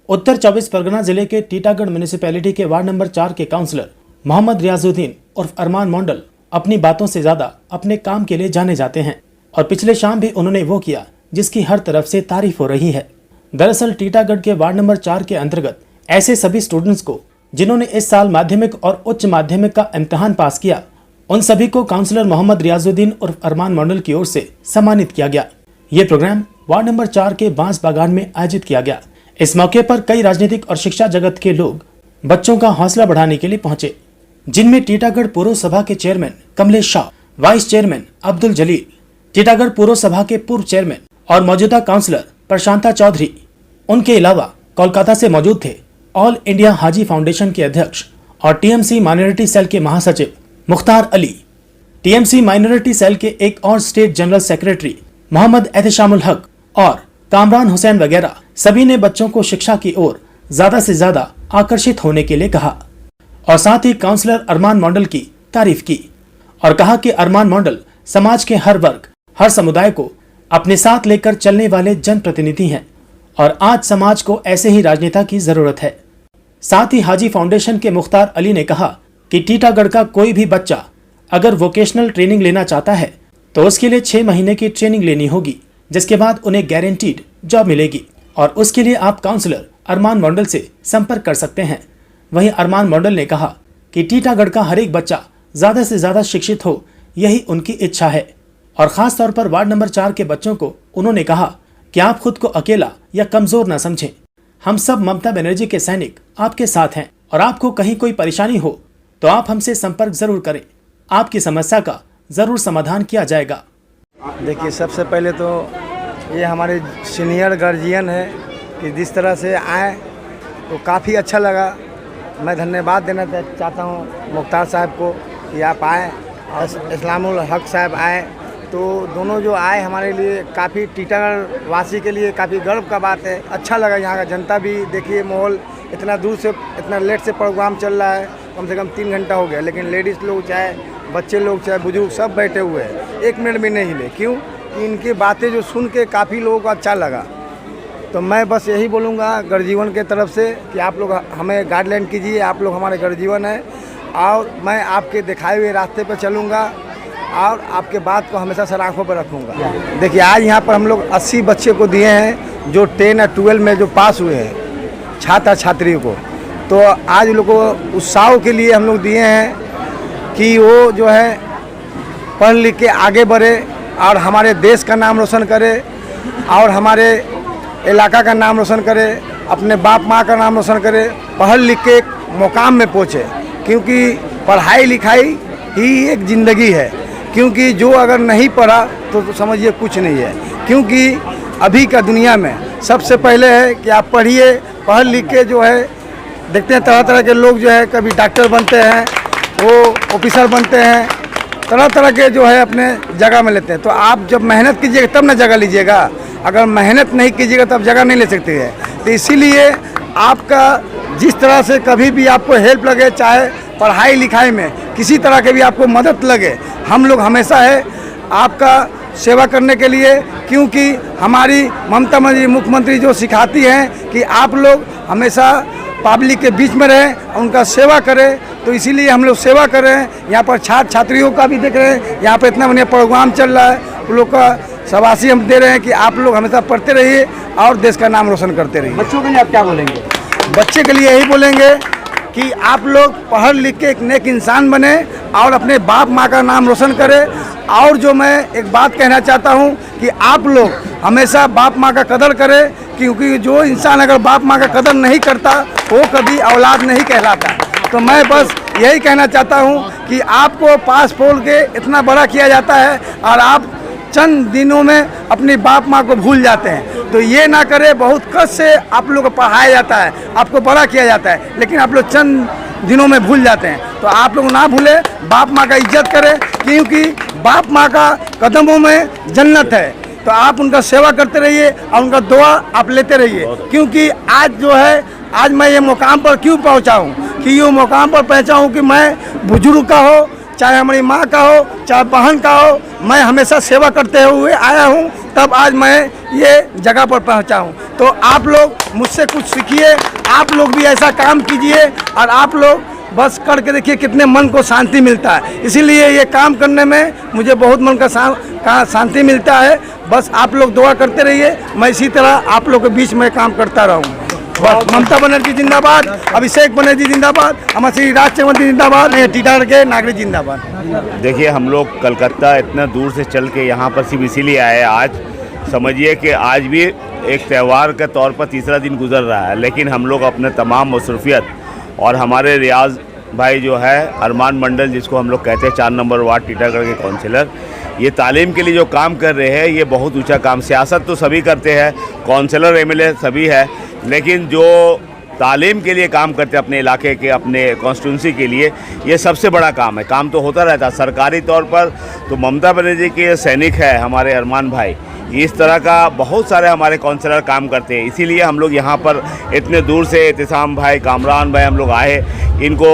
उत्तर 24 परगना जिले के टीटागढ़ म्यूनिसिपैलिटी के वार्ड नंबर 4 के काउंसलर मोहम्मद रियाजुद्दीन उर्फ अरमान मंडल अपनी बातों से ज्यादा अपने काम के लिए जाने जाते हैं और पिछले शाम भी उन्होंने वो किया जिसकी हर तरफ से तारीफ हो रही है। दरअसल टीटागढ़ के वार्ड नंबर 4 के अंतर्गत ऐसे सभी स्टूडेंट्स को जिन्होंने इस साल माध्यमिक और उच्च माध्यमिक का इम्तिहान पास किया, उन सभी को काउंसलर मोहम्मद रियाजुद्दीन उर्फ अरमान मंडल की ओर से सम्मानित किया गया। ये प्रोग्राम वार्ड नंबर 4 के बांस बागान में आयोजित किया गया। इस मौके पर कई राजनीतिक और शिक्षा जगत के लोग बच्चों का हौसला बढ़ाने के लिए पहुंचे, जिनमें टीटागढ़ पूर्व सभा के chairman Kamlesh Shah, vice chairman Abdul Jalil, Titagarh पूर्व सभा के पूर्व चेयरमैन और मौजूदा काउंसलर प्रशांता चौधरी, उनके अलावा कोलकाता से मौजूद थे ऑल इंडिया हाजी फाउंडेशन के अध्यक्ष और टीएमसी माइनॉरिटी सेल के महासचिव Mukhtar Ali, TMC minority cell के एक और state general secretary Mohammad Ehteshamul Haq और कामरान हुसैन वगैरह सभी ने बच्चों को शिक्षा की ओर ज्यादा से ज्यादा आकर्षित होने के लिए कहा और साथ ही काउंसलर अरमान मंडल की तारीफ की और कहा कि अरमान मंडल समाज के हर वर्ग, हर समुदाय को अपने साथ लेकर चलने वाले जनप्रतिनिधि हैं और आज समाज को ऐसे ही राजनेता की जरूरत है। साथ ही हाजी फाउंडेशन के मुख्तार अली ने कहा कि टीटागढ़ का कोई भी बच्चा अगर वोकेशनल ट्रेनिंग लेना चाहता है तो उसके लिए 6 महीने की ट्रेनिंग लेनी होगी, जिसके बाद उन्हें गारंटीड जॉब मिलेगी और उसके लिए आप काउंसलर अरमान मंडल से संपर्क कर सकते हैं। वहीं अरमान मंडल ने कहा कि टीटागढ़ का हर एक बच्चा ज्यादा से ज्यादा शिक्षित हो, यही उनकी इच्छा है और खास तौर पर वार्ड नंबर 4 के बच्चों को उन्होंने कहा कि आप खुद को अकेला या कमजोर न समझें। हम सब ममता बनर्जी के सैनिक आपके साथ हैं और आपको कहीं कोई परेशानी हो तो आप हमसे संपर्क जरूर करें, आपकी समस्या का जरूर समाधान किया जाएगा। देखिए, सबसे पहले तो ये हमारे सीनियर गार्जियन है कि जिस तरह से आए तो काफ़ी अच्छा लगा। मैं धन्यवाद देना चाहता हूँ मुख्तार साहब को कि आप आए और इस्लामुल हक साहब आए, तो दोनों जो आए हमारे लिए काफ़ी टीटागढ़ वासी के लिए काफ़ी गर्व का बात है। अच्छा लगा। यहाँ का जनता भी देखिए, माहौल इतना दूर से इतना लेट से प्रोग्राम चल रहा है, कम से कम 3 घंटा हो गया, लेकिन लेडीज़ लोग चाहे बच्चे लोग चाहे बुजुर्ग सब बैठे हुए हैं, 1 मिनट भी नहीं हिले। क्यों कि इनकी बातें जो सुन के काफ़ी लोगों को अच्छा लगा। तो मैं बस यही बोलूँगा गर्जीवन के तरफ से कि आप लोग हमें गाइडलाइन कीजिए, आप लोग हमारे गर्जीवन हैं और मैं आपके दिखाए हुए रास्ते पर चलूँगा और आपके बात को हमेशा सर आँखों पर रखूँगा। देखिए, आज यहाँ पर हम लोग 80 बच्चे को दिए हैं जो 10 और 12 में जो पास हुए हैं छात्र छात्रियों को। तो आज लोग को उत्साह के लिए हम लोग दिए हैं कि वो जो है पढ़ लिख के आगे बढ़े और हमारे देश का नाम रोशन करे और हमारे इलाका का नाम रोशन करे, अपने बाप माँ का नाम रोशन करे, पढ़ लिख के एक मुकाम में पहुँचे। क्योंकि पढ़ाई लिखाई ही एक ज़िंदगी है, क्योंकि जो अगर नहीं पढ़ा तो समझिए कुछ नहीं है। क्योंकि अभी का दुनिया में सबसे पहले है कि आप पढ़िए, पढ़ लिख के जो है देखते हैं तरह तरह के लोग जो है कभी डॉक्टर बनते हैं, वो ऑफिसर बनते हैं, तरह तरह के जो है अपने जगह में लेते हैं। तो आप जब मेहनत कीजिएगा तब ना जगह लीजिएगा, अगर मेहनत नहीं कीजिएगा तब जगह नहीं ले सकते हैं। तो इसीलिए आपका जिस तरह से कभी भी आपको हेल्प लगे, चाहे पढ़ाई लिखाई में किसी तरह के भी आपको मदद लगे, हम लोग हमेशा है आपका सेवा करने के लिए। क्योंकि हमारी ममता बनर्जी मुख्यमंत्री जो सिखाती हैं कि आप लोग हमेशा पब्लिक के बीच में रहें, उनका सेवा करें, तो इसीलिए हम लोग सेवा कर रहे हैं। यहाँ पर छात्र छात्रियों का भी देख रहे हैं, यहाँ पर इतना बढ़िया प्रोग्राम चल रहा है, उन लोग का शाबाशी हम दे रहे हैं कि आप लोग हमेशा पढ़ते रहिए और देश का नाम रोशन करते रहिए। बच्चों के लिए आप क्या बोलेंगे? बच्चे के लिए यही बोलेंगे कि आप लोग पढ़ लिख के एक नेक इंसान बने और अपने बाप माँ का नाम रोशन करें। और जो मैं एक बात कहना चाहता हूँ कि आप लोग हमेशा बाप माँ का कदर करें, क्योंकि जो इंसान अगर बाप माँ का कदर नहीं करता वो कभी औलाद नहीं कहलाता। तो मैं बस यही कहना चाहता हूँ कि आपको पास पोल के इतना बड़ा किया जाता है और आप चंद दिनों में अपनी बाप माँ को भूल जाते हैं। तो ये ना करें, बहुत कष्ट से आप लोग को पढ़ाया जाता है, आपको बड़ा किया जाता है, लेकिन आप लोग चंद दिनों में भूल जाते हैं। तो आप लोग ना भूलें, बाप माँ का इज्जत करें, क्योंकि बाप माँ का कदमों में जन्नत है। तो आप उनका सेवा करते रहिए और उनका दुआ आप लेते रहिए। क्योंकि आज जो है, आज मैं ये मुकाम पर क्यों पहुँचा हूँ कि ये मुकाम पर पहुँचा हूँ कि मैं बुजुर्ग का हो, चाहे हमारी माँ का हो, चाहे बहन का हो, मैं हमेशा सेवा करते हुए आया हूँ तब आज मैं ये जगह पर पहुंचा हूं। तो आप लोग मुझसे कुछ सीखिए, आप लोग भी ऐसा काम कीजिए और आप लोग बस करके देखिए कितने मन को शांति मिलता है। इसीलिए ये काम करने में मुझे बहुत मन का शांति मिलता है। बस आप लोग दुआ करते रहिए, मैं इसी तरह आप लोग के बीच में काम करता रहूँ। बस ममता बनर्जी जिंदाबाद, अभिषेक बनर्जी जिंदाबाद, हमारे श्री राज चौधरी जिंदाबाद, टीटागढ़ के नागरिक जिंदाबाद। देखिए, हम लोग कलकत्ता इतना दूर से चल के यहाँ पर सिर्फ इसीलिए आए। आज समझिए कि आज भी एक त्यौहार के तौर पर तीसरा दिन गुजर रहा है, लेकिन हम लोग अपने तमाम मसरूफियत और हमारे रियाज भाई जो है अरमान मंडल, जिसको हम लोग कहते हैं 4 नंबर वार्ड टीटागढ़ के काउंसिलर, ये तालीम के लिए जो काम कर रहे हैं ये बहुत ऊंचा काम। सियासत तो सभी करते हैं, काउंसिलर एमएलए सभी है, लेकिन जो तालीम के लिए काम करते हैं अपने इलाके के, अपने कॉन्स्टिट्यूंसी के लिए, ये सबसे बड़ा काम है। काम तो होता रहता है सरकारी तौर पर। तो ममता बनर्जी के सैनिक है हमारे अरमान भाई, इस तरह का बहुत सारे हमारे काउंसलर काम करते हैं। इसीलिए हम लोग यहाँ पर इतने दूर से एहतिसाम भाई, कामरान भाई, हम लोग आए इनको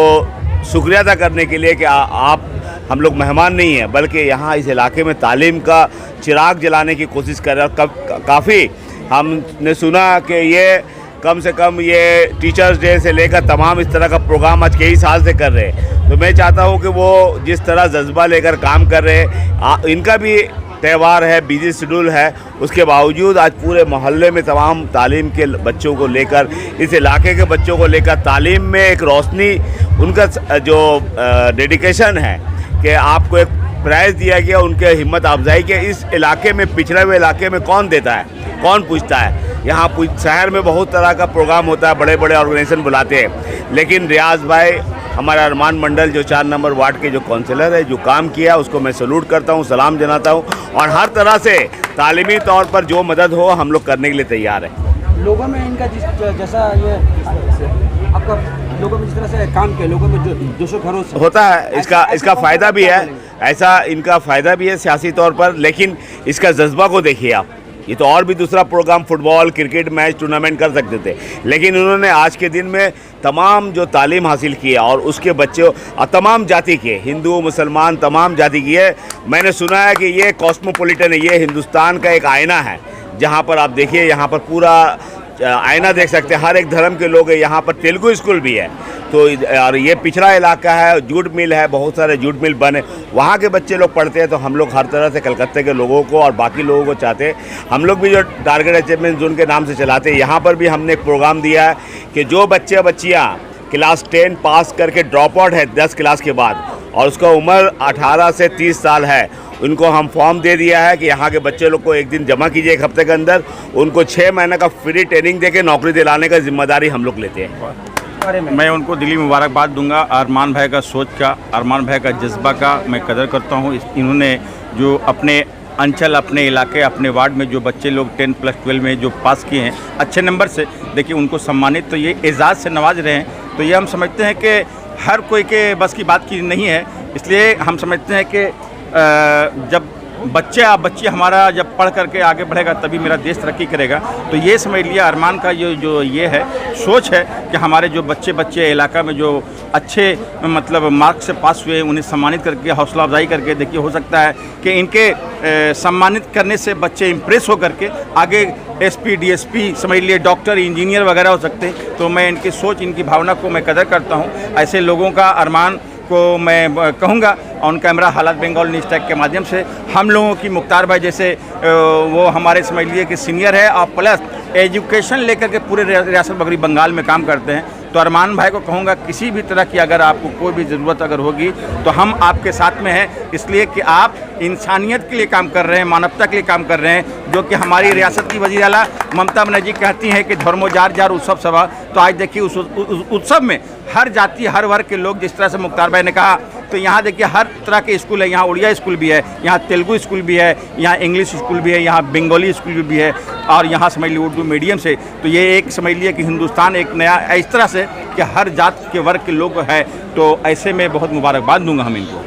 शुक्रिया अदा करने के लिए कि आप हम लोग मेहमान नहीं हैं, बल्कि यहाँ इस इलाके में तालीम का चिराग जलाने की कोशिश कर रहे हैं। काफ़ी हमने सुना कि ये कम से कम ये टीचर्स डे से लेकर तमाम इस तरह का प्रोग्राम आज कई साल से कर रहे हैं। तो मैं चाहता हूँ कि वो जिस तरह जज्बा लेकर काम कर रहे हैं, इनका भी त्यौहार है, बिजी शेड्यूल है, उसके बावजूद आज पूरे मोहल्ले में तमाम तालीम के बच्चों को लेकर, इस इलाके के बच्चों को लेकर तालीम में एक रोशनी, उनका जो डेडिकेशन है कि आपको एक प्राइज़ दिया गया उनके हिम्मत अफजाई के। इस इलाके में, पिछड़े हुए इलाके में कौन देता है, कौन पूछता है? यहाँ शहर में बहुत तरह का प्रोग्राम होता है, बड़े बड़े ऑर्गेनाइजेशन बुलाते हैं, लेकिन रियाज भाई हमारा अरमान मंडल जो 4 नंबर वार्ड के जो काउंसिलर है, जो काम किया उसको मैं सैल्यूट करता हूँ, सलाम जनाता हूँ। और हर तरह से तालीमी तौर पर जो मदद हो हम लोग करने के लिए तैयार हैं। लोगों में इनका जैसा ये आपका लोगों में जिस तरह से काम किया, लोगों में जोशो खरोश होता है, इसका फ़ायदा भी है, ऐसा इनका फ़ायदा भी है सियासी तौर पर, लेकिन इसका जज्बा को देखिए आप। ये तो और भी दूसरा program, football, cricket match, tournament कर सकते थे, लेकिन उन्होंने आज के दिन में तमाम जो तालीम हासिल किया और उसके बच्चे तमाम जाति के, हिंदू मुसलमान तमाम जाति की है। मैंने सुना है कि ये कॉस्मोपॉलिटन है, ये हिंदुस्तान का एक आईना है, जहाँ पर आप देखिए, यहाँ पर पूरा आईना देख सकते हैं, हर एक धर्म के लोग हैं। यहाँ पर तेलुगु स्कूल भी है, तो और ये पिछड़ा इलाका है, जूट मिल है, बहुत सारे जूट मिल बने, वहाँ के बच्चे लोग पढ़ते हैं। तो हम लोग हर तरह से कलकत्ते के लोगों को और बाकी लोगों को चाहते हैं। हम लोग भी जो टारगेट अचीवमेंट जोन के नाम से चलाते हैं, यहाँ पर भी हमने एक प्रोग्राम दिया है कि जो बच्चे बच्चियाँ क्लास 10 पास करके ड्रॉप आउट है 10 क्लास के बाद, और उसका उम्र 18 से 30 साल है, उनको हम फॉर्म दे दिया है कि यहाँ के बच्चे लोग को एक दिन जमा कीजिए, एक हफ्ते के अंदर उनको 6 महीने का फ्री ट्रेनिंग देके नौकरी दिलाने का जिम्मेदारी हम लोग लेते हैं। मैं उनको दिली मुबारकबाद दूंगा। अरमान भाई का सोच का, अरमान भाई का जज्बा का मैं कदर करता हूँ। इन्होंने जो अपने अंचल, अपने इलाके, अपने वार्ड में जो बच्चे लोग 10 प्लस 12 में जो पास किए हैं अच्छे नंबर से, देखिए उनको सम्मानित, तो ये एजाज़ से नवाज रहे हैं। तो ये हम समझते हैं कि हर कोई के बस की बात की नहीं है, इसलिए हम समझते हैं कि जब बच्चे हमारा जब पढ़ करके आगे बढ़ेगा तभी मेरा देश तरक्की करेगा। तो ये समझ लिया अरमान का जो ये है सोच है कि हमारे जो बच्चे इलाका में जो अच्छे मतलब मार्क्स से पास हुए उन्हें सम्मानित करके, हौसला अफजाई करके, देखिए हो सकता है कि इनके सम्मानित करने से बच्चे इम्प्रेस हो करके आगे SP DSP समझ लिए डॉक्टर, इंजीनियर वगैरह हो सकते हैं। तो मैं इनकी सोच, इनकी भावना को मैं कदर करता हूँ। ऐसे लोगों का, अरमान को मैं कहूँगा ऑन कैमरा हालात बंगाल न्यूज़ टैग के माध्यम से, हम लोगों की मुख्तार भाई जैसे वो हमारे समझ लिए कि सीनियर है और प्लस एजुकेशन लेकर के पूरे रियासत बकरी बंगाल में काम करते हैं। तो अरमान भाई को कहूँगा किसी भी तरह की अगर आपको कोई भी ज़रूरत अगर होगी तो हम आपके साथ में हैं, इसलिए कि आप इंसानियत के लिए काम कर रहे हैं, मानवता के लिए काम कर रहे हैं, जो कि हमारी रियासत की वज़ीर आला ममता बनर्जी कहती हैं कि धर्मो जार जार उत्सव सभा। तो आज देखिए उस उत्सव में हर जाति, हर वर्ग के लोग, जिस तरह से मुख्तार भाई ने कहा, तो यहाँ देखिए हर तरह के स्कूल है। यहाँ उड़िया स्कूल भी है, यहाँ तेलुगु स्कूल भी है, यहाँ इंग्लिश स्कूल भी है, यहाँ बंगाली स्कूल भी है, और यहाँ समझ लीजिए उर्दू मीडियम से। तो ये एक समझ लिए कि हिंदुस्तान एक नया इस तरह से कि हर जात के वर्ग के लोग हैं। तो ऐसे में बहुत मुबारकबाद दूंगा हम इनको।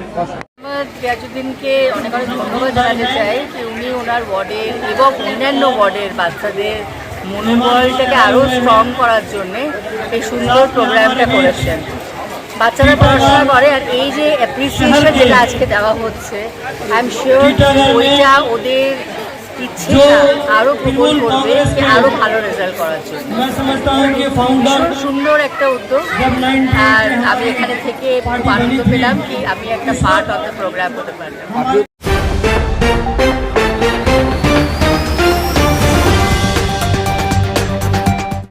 রিয়াজউদ্দিনকে অনেক অনেক ধন্যবাদ জানাতে চাই যে উনি ওনার ওয়ার্ডের এবং অন্যান্য ওয়ার্ডের বাচ্চাদের মনোবলটাকে আরও স্ট্রং করার জন্যে এই সুন্দর প্রোগ্রামটা করেছেন। বাচ্চারা পড়াশোনা করে, আর এই যে অ্যাপ্রিসিয়েশন যেটা আজকে দেওয়া হচ্ছে, আই এম শিওর ওইটা ওদের ইচ্ছেটা আরও প্রবল করবে যে আরও ভালো রেজাল্ট করার জন্য। ভীষণ সুন্দর একটা উদ্যোগ, আর আমি এখানে থেকে খুব আনন্দ পেলাম কি আমি একটা পার্ট অফ দ্য প্রোগ্রাম হতে পারলাম।